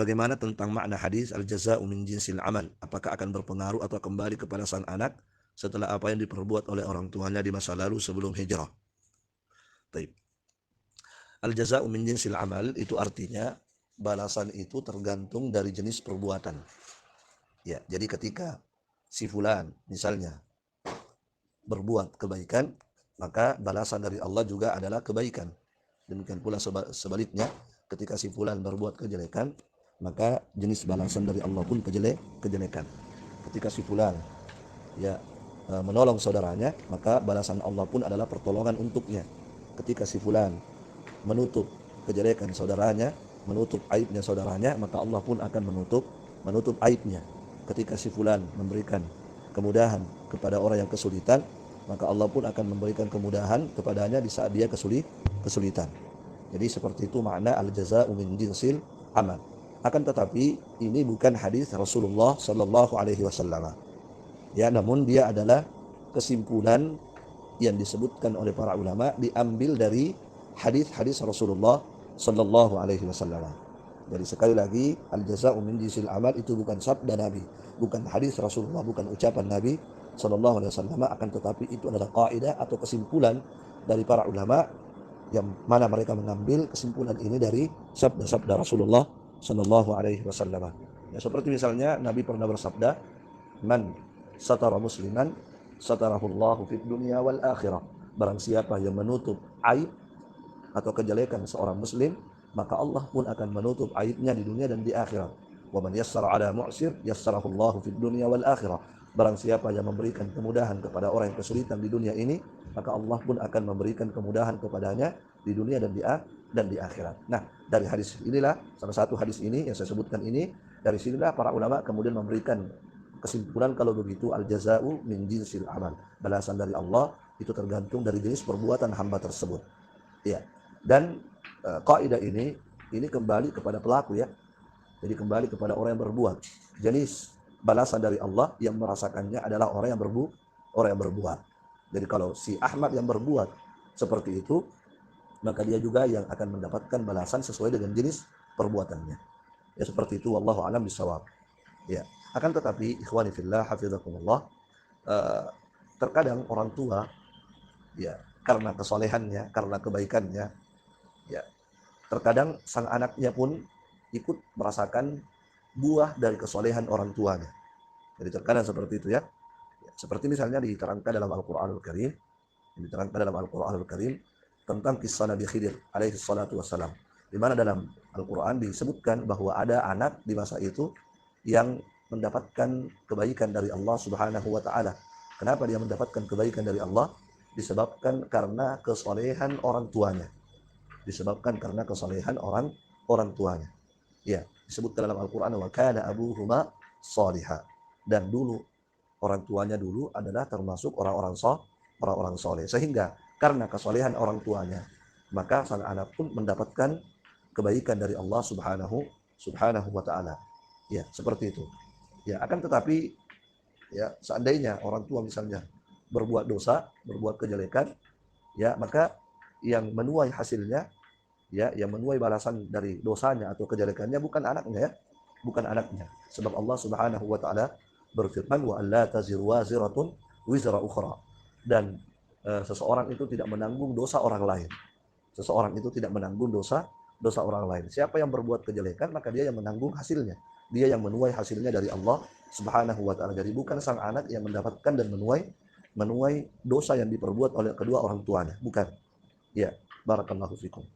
Bagaimana tentang makna hadis al-jaza'u min jinsil amal? Apakah akan berpengaruh atau kembali kepada sang anak setelah apa yang diperbuat oleh orang tuanya di masa lalu sebelum hijrah? Baik. Al-jaza'u min jinsil amal itu artinya balasan itu tergantung dari jenis perbuatan. Ya, jadi ketika si fulan misalnya berbuat kebaikan, maka balasan dari Allah juga adalah kebaikan. Demikian pula sebaliknya, ketika si fulan berbuat kejelekan, maka jenis balasan dari Allah pun kejelekan. Ketika si fulan menolong saudaranya, maka balasan Allah pun adalah pertolongan untuknya. Ketika si fulan menutup kejelekan saudaranya, menutup aibnya saudaranya, maka Allah pun akan menutup aibnya. Ketika si fulan memberikan kemudahan kepada orang yang kesulitan, maka Allah pun akan memberikan kemudahan kepadanya di saat dia kesulitan. Jadi seperti itu makna al-jaza'u min jinsil amal. Akan tetapi ini bukan hadis Rasulullah sallallahu alaihi wasallam. Ya, namun dia adalah kesimpulan yang disebutkan oleh para ulama diambil dari hadis-hadis Rasulullah sallallahu alaihi wasallam. Jadi sekali lagi al-jaza'u min jinsil amal itu bukan sabda Nabi, bukan hadis Rasulullah, bukan ucapan Nabi sallallahu alaihi wasallam, akan tetapi itu adalah kaidah atau kesimpulan dari para ulama yang mana mereka mengambil kesimpulan ini dari sabda-sabda Rasulullah sallallahu alaihi wasallam. Ya, seperti misalnya Nabi pernah bersabda, "Man satara musliman satarahullahu fid dunya wal akhirah." Barang siapa yang menutup aib atau kejelekan seorang muslim, maka Allah pun akan menutup aibnya di dunia dan di akhirat. Wa man yassara ala mu'sir yassarahullahu fid dunya wal akhirah. Barang siapa yang memberikan kemudahan kepada orang yang kesulitan di dunia ini, maka Allah pun akan memberikan kemudahan kepadanya di dunia dan di akhirat. Nah, dari hadis inilah, salah satu hadis ini yang saya sebutkan ini, dari sinilah para ulama kemudian memberikan kesimpulan kalau begitu al-jaza'u min jinsil amal. Balasan dari Allah itu tergantung dari jenis perbuatan hamba tersebut. Ya. Dan kaidah ini kembali kepada pelaku ya. Jadi kembali kepada orang yang berbuat. Jenis balasan dari Allah yang merasakannya adalah orang yang berbuat. Jadi kalau si Ahmad yang berbuat seperti itu, maka dia juga yang akan mendapatkan balasan sesuai dengan jenis perbuatannya. Ya seperti itu, wallahu a'lam bishawab. Ya. Akan tetapi ikhwani fillah hafizakumullah, terkadang orang tua ya karena kesolehannya, karena kebaikannya, ya terkadang sang anaknya pun ikut merasakan buah dari kesolehan orang tuanya. Jadi terkadang seperti itu ya. Seperti misalnya diterangkan dalam Al-Qur'anul Karim, tentang kisah Nabi Khidir alaihi salatu wassalam. Di mana dalam Al-Qur'an disebutkan bahwa ada anak di masa itu yang mendapatkan kebaikan dari Allah Subhanahu wa taala. Kenapa dia mendapatkan kebaikan dari Allah? Disebabkan karena kesolehan orang tuanya. orang tuanya. Ya, disebutkan dalam Al-Qur'an wa kana abuhuma shaliha. Dan dulu orang tuanya dulu adalah termasuk orang-orang soleh. Sehingga karena kesolehan orang tuanya, maka sang anak pun mendapatkan kebaikan dari Allah Subhanahu wa taala. Ya, seperti itu. Ya, akan tetapi ya seandainya orang tua misalnya berbuat dosa, berbuat kejelekan, ya maka yang menuai hasilnya, ya yang menuai balasan dari dosanya atau kejelekannya bukan anaknya ya, bukan anaknya. Sebab Allah Subhanahu wa taala berfirman wa alla taziru waziratun wizra ukhra. Dan seseorang itu tidak menanggung dosa orang lain. Seseorang itu tidak menanggung dosa orang lain. Siapa yang berbuat kejelekan maka dia yang menanggung hasilnya. Dia yang menuai hasilnya dari Allah Subhanahu wa taala. Jadi bukan sang anak yang mendapatkan dan menuai dosa yang diperbuat oleh kedua orang tuanya, bukan. Ya, barakallahu fikum.